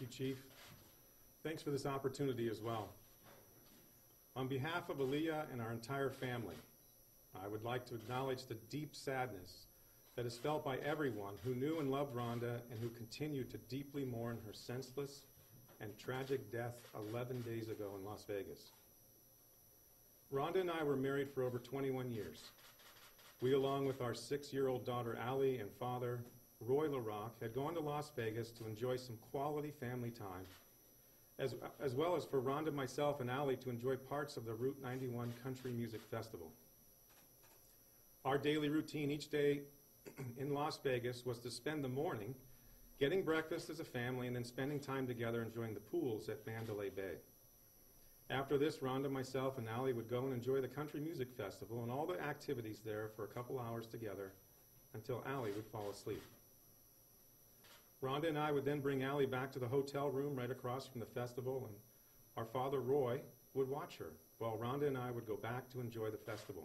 Chief. Thanks for this opportunity as well. On behalf of Aaliyah and our entire family, I would like to acknowledge the deep sadness that is felt by everyone who knew and loved Rhonda and who continue to deeply mourn her senseless and tragic death 11 days ago in Las Vegas. Rhonda and I were married for over 21 years. We, along with our 6-year-old daughter Allie and father Roy LeRocque, had gone to Las Vegas to enjoy some quality family time, as well as for Rhonda, myself, and Allie to enjoy parts of the Route 91 Country Music Festival. Our daily routine each day in Las Vegas was to spend the morning getting breakfast as a family and then spending time together enjoying the pools at Mandalay Bay. After this, Rhonda, myself, and Allie would go and enjoy the Country Music Festival and all the activities there for a couple hours together until Allie would fall asleep. Rhonda and I would then bring Allie back to the hotel room right across from the festival, and our father, Roy, would watch her while Rhonda and I would go back to enjoy the festival.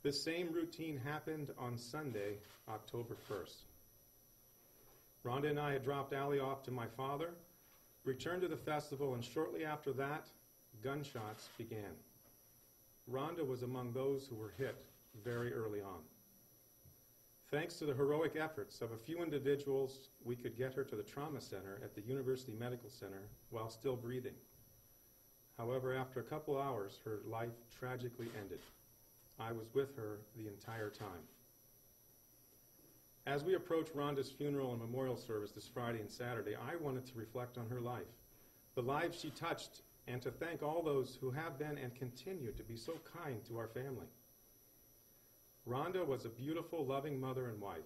This same routine happened on Sunday, October 1st. Rhonda and I had dropped Allie off to my father, returned to the festival, and shortly after that, gunshots began. Rhonda was among those who were hit very early on. Thanks to the heroic efforts of a few individuals, we could get her to the trauma center at the University Medical Center while still breathing. However, after a couple hours, her life tragically ended. I was with her the entire time. As we approach Rhonda's funeral and memorial service this Friday and Saturday, I wanted to reflect on her life, the lives she touched, and to thank all those who have been and continue to be so kind to our family. Rhonda was a beautiful, loving mother and wife,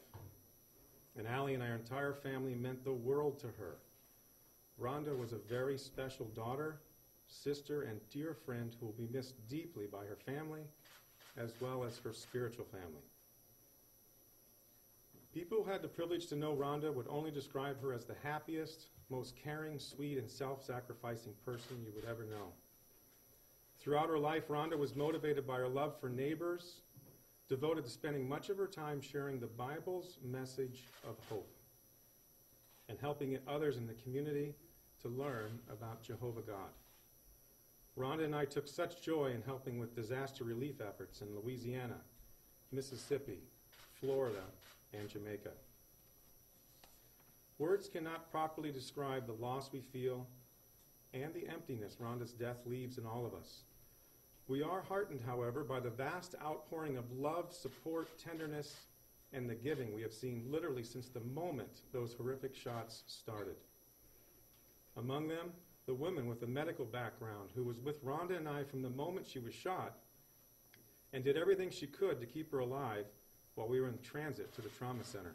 and Allie and our entire family meant the world to her. Rhonda was a very special daughter, sister, and dear friend who will be missed deeply by her family as well as her spiritual family. People who had the privilege to know Rhonda would only describe her as the happiest, most caring, sweet, and self-sacrificing person you would ever know. Throughout her life, Rhonda was motivated by her love for neighbors, devoted to spending much of her time sharing the Bible's message of hope and helping others in the community to learn about Jehovah God. Rhonda and I took such joy in helping with disaster relief efforts in Louisiana, Mississippi, Florida, and Jamaica. Words cannot properly describe the loss we feel and the emptiness Rhonda's death leaves in all of us. We are heartened, however, by the vast outpouring of love, support, tenderness, and the giving we have seen literally since the moment those horrific shots started. Among them, the woman with a medical background who was with Rhonda and I from the moment she was shot and did everything she could to keep her alive while we were in transit to the trauma center.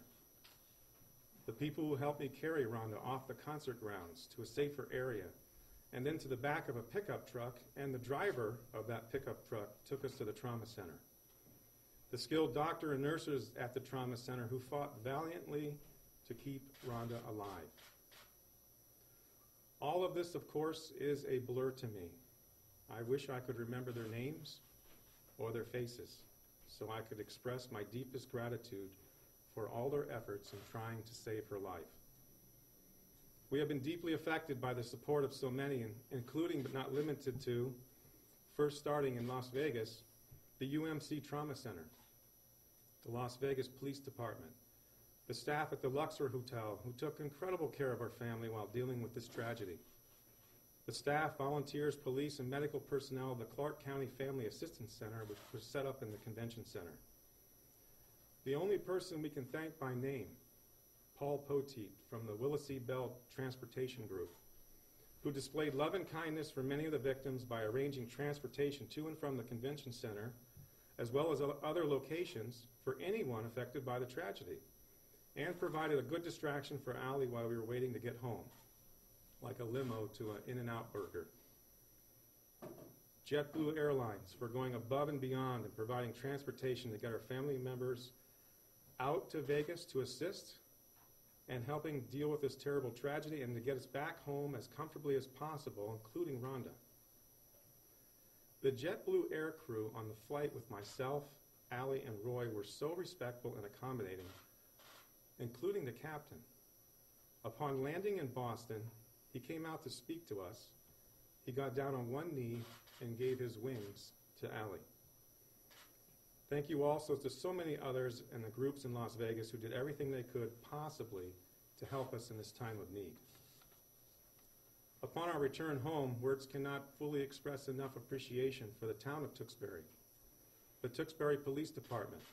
The people who helped me carry Rhonda off the concert grounds to a safer area and then to the back of a pickup truck, and the driver of that pickup truck took us to the trauma center. The skilled doctor and nurses at the trauma center who fought valiantly to keep Rhonda alive. All of this, of course, is a blur to me. I wish I could remember their names or their faces so I could express my deepest gratitude for all their efforts in trying to save her life. We have been deeply affected by the support of so many, including but not limited to, first starting in Las Vegas, the UMC Trauma Center, the Las Vegas Police Department, the staff at the Luxor Hotel who took incredible care of our family while dealing with this tragedy, the staff, volunteers, police, and medical personnel of the Clark County Family Assistance Center, which was set up in the convention center. The only person we can thank by name, Paul Poteet from the Willacy Bell Transportation Group, who displayed love and kindness for many of the victims by arranging transportation to and from the convention center, as well as other locations for anyone affected by the tragedy, and provided a good distraction for Allie while we were waiting to get home, like a limo to an In-N-Out burger. JetBlue Airlines for going above and beyond and providing transportation to get our family members out to Vegas to assist and helping deal with this terrible tragedy and to get us back home as comfortably as possible, including Rhonda. The JetBlue air crew on the flight with myself, Allie, and Roy were so respectful and accommodating, including the captain. Upon landing in Boston, He came out to speak to us. He got down on one knee and gave his wings to Allie. Thank you also to so many others and the groups in Las Vegas who did everything they could possibly to help us in this time of need. Upon our return home, words cannot fully express enough appreciation for the town of Tewksbury, the Tewksbury Police Department,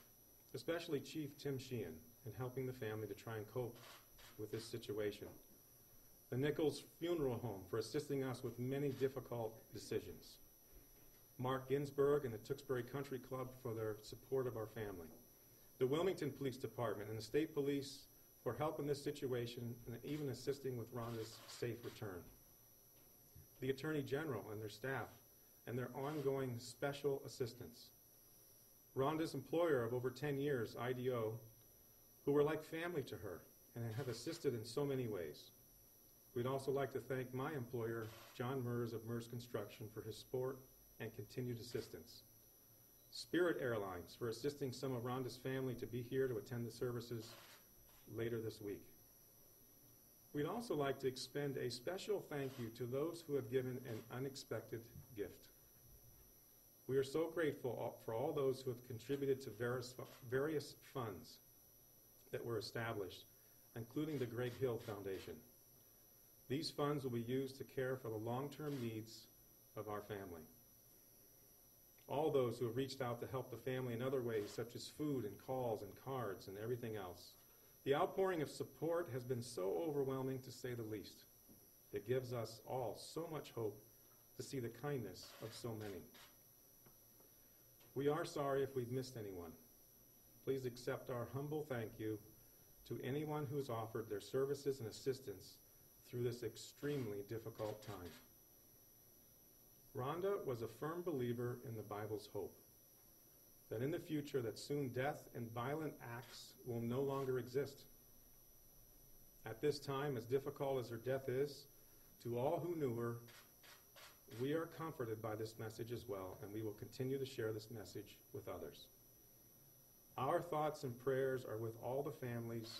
especially Chief Tim Sheehan, in helping the family to try and cope with this situation. The Nichols Funeral Home for assisting us with many difficult decisions. Mark Ginsburg and the Tewksbury Country Club for their support of our family. The Wilmington Police Department and the State Police for help in this situation and even assisting with Rhonda's safe return. The Attorney General and their staff and their ongoing special assistance. Rhonda's employer of over 10 years, IDO, who were like family to her and have assisted in so many ways. We'd also like to thank my employer, John Mers of Mers Construction, for his support and continued assistance. Spirit Airlines for assisting some of Rhonda's family to be here to attend the services later this week. We'd also like to extend a special thank you to those who have given an unexpected gift. We are so grateful for all those who have contributed to various funds that were established, including the Greg Hill Foundation. These funds will be used to care for the long-term needs of our family. All those who have reached out to help the family in other ways, such as food and calls and cards and everything else. The outpouring of support has been so overwhelming, to say the least. It gives us all so much hope to see the kindness of so many. We are sorry if we've missed anyone. Please accept our humble thank you to anyone who has offered their services and assistance through this extremely difficult time. Rhonda was a firm believer in the Bible's hope, that in the future that soon death and violent acts will no longer exist. At this time, as difficult as her death is, to all who knew her, we are comforted by this message as well, and we will continue to share this message with others. Our thoughts and prayers are with all the families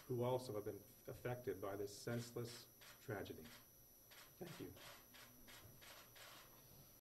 who also have been affected by this senseless tragedy. Thank you.